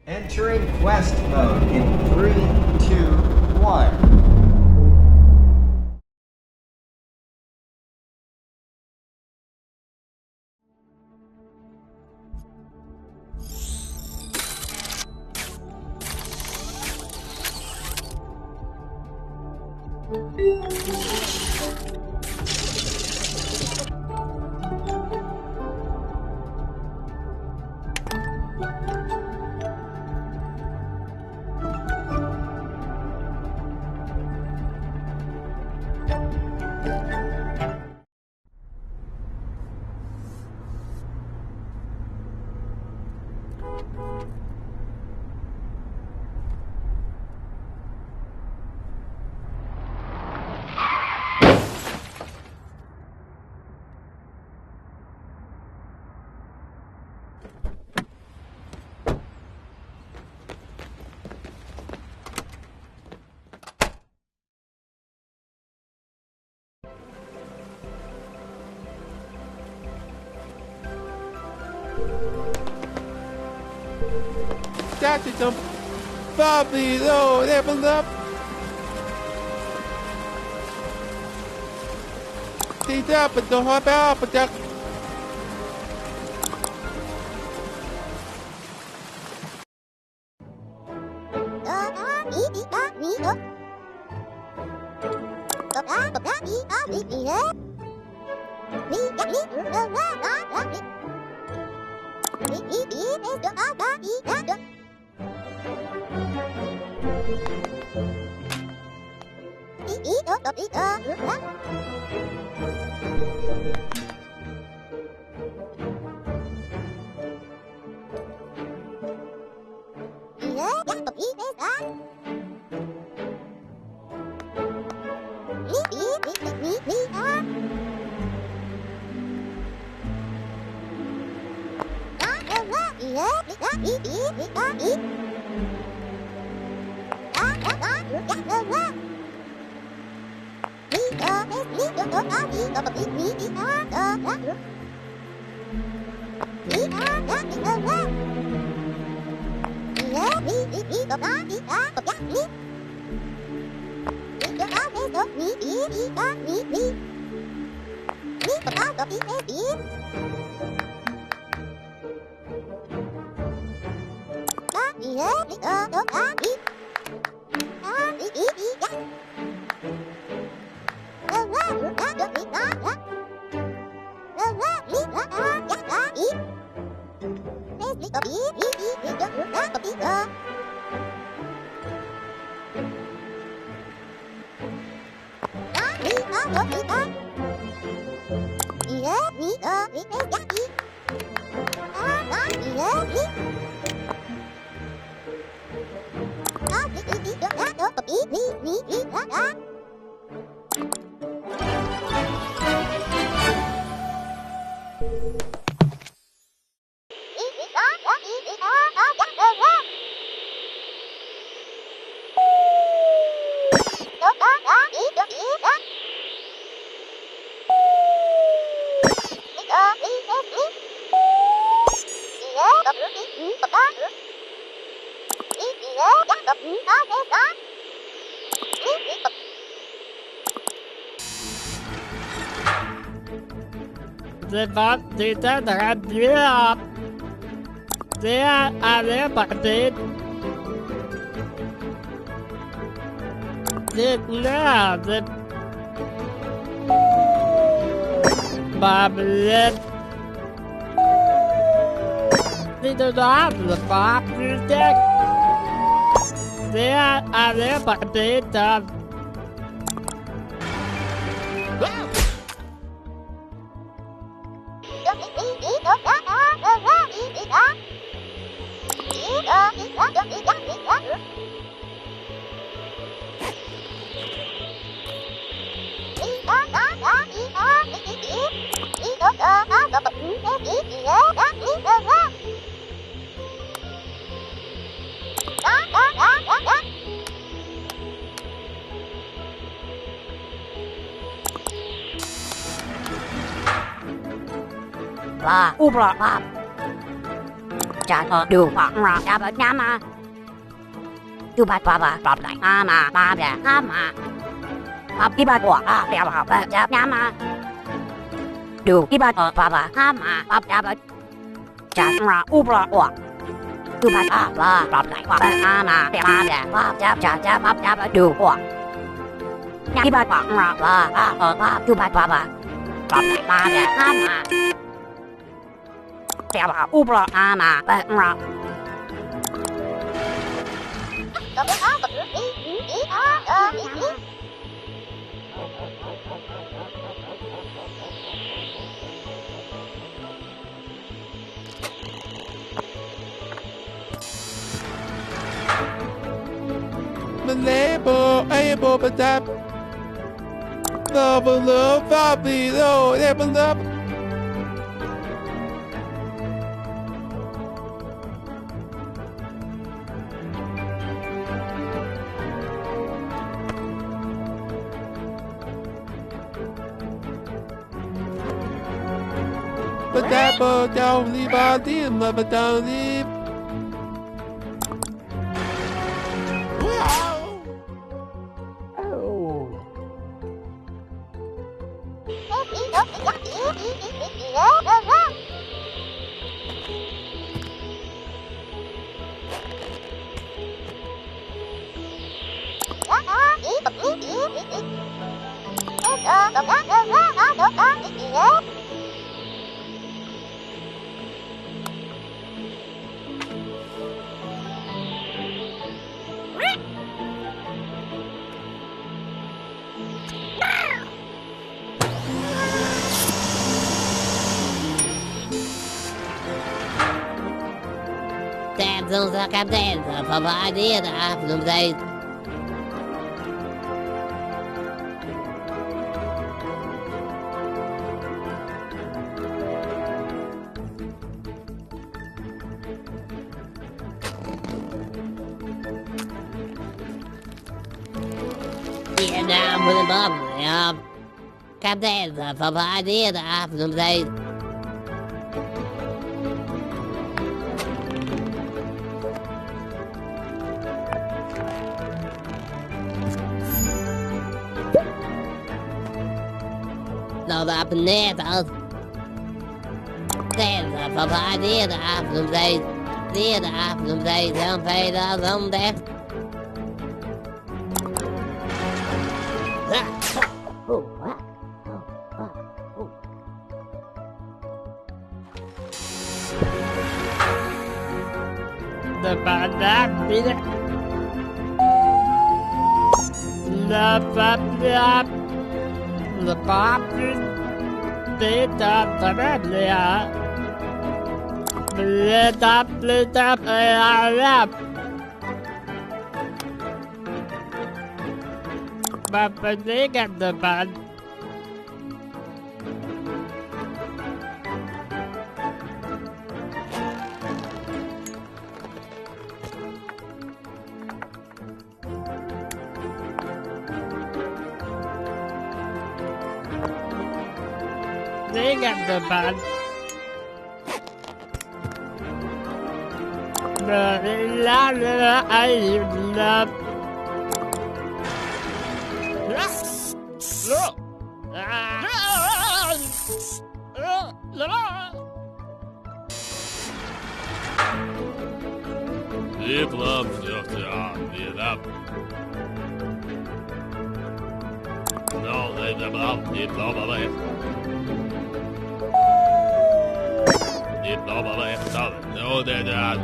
Entering quest mode in 3, 2, 1. Got some Bobby low level up. Đi ra bên đồ hoa bao bên chắc. Det var lite drabblöp. Det är partiet. Det nöd. Babblet. Det där faktiskt. Det är partiet. Blah, blah, blah. cha du ba ra ya ba ya ma du ba ba ba lại ma ba ya ma ba ki ba wa ya ba ya ma du ki ba ba ma ba ya ba cha ra u ba wa du ba ba lại wa ma ya ba ya ba du wa ki ba ra ba du ba lại ma ya ma ya ba u ba ba ra Label, able, but that love, Bobby, no, never love. But that boat don't leave our team, but don't leave. Danzo sa cadenza, papà di da, non sei. Yeah, down with the bubble, yeah. Cadenza, papà di da, non sei. Nó đã bên nè tao Tên là phá phá đi đã Dùng dây Đi đã Dùng dây Dùng phê đã Dùng đẹp The bad that did it. The bad that the pop did that the bad yeah. Lit up but they got the bad. They got the bad. La I love. Live love, live up. No, they live up, live love. No, they're not.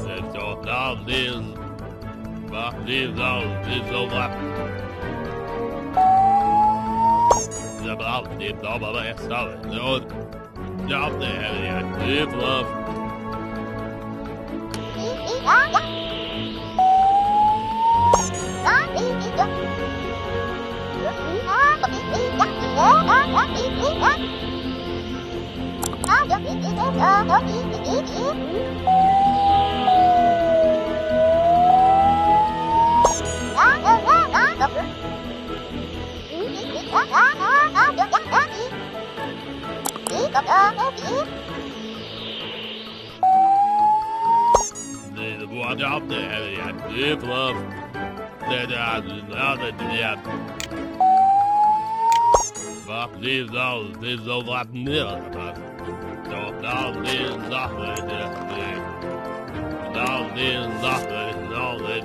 Let's go down, leave over. The blood, leave over. No, down there, live love. The watch out there, yeah, live love. Fuck these all that milk. Don't all these nothing. All these nothing. All that.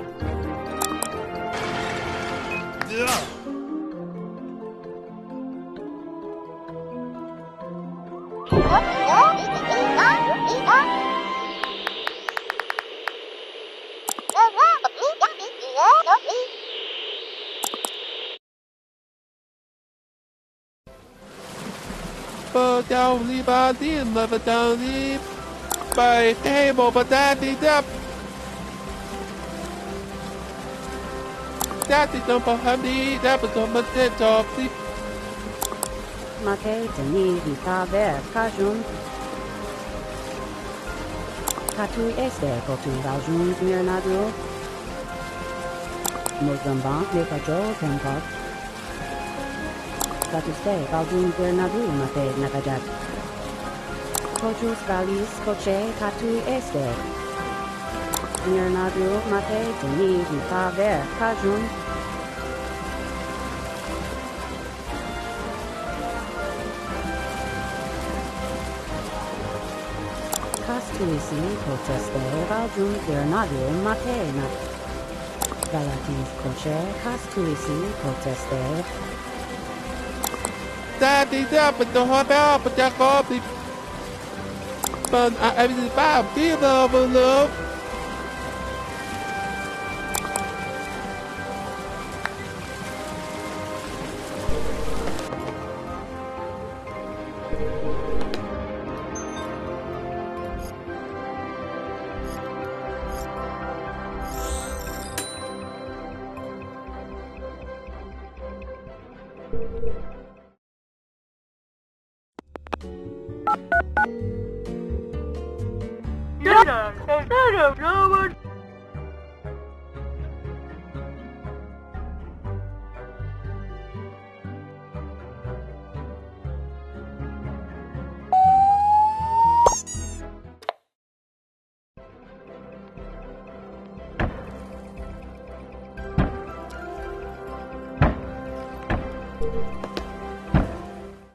Yeah. But down the body, never down the by table, but that is up. That is not behind the that was on the dead of the Mate teni vitaver cajun. Catui este cotu valjun mirnadu. Mozamban lepajo tempat. Catuste valjun mirnadu mate nakajat. Cochus valis coche catui este. Mirnadu mate teni vitaver cajun. Castuisi proteste valjun girnadu matena. Relativ coche castuisi proteste. that is up and the hot out, but that coffee. But I was about people love. I don't know what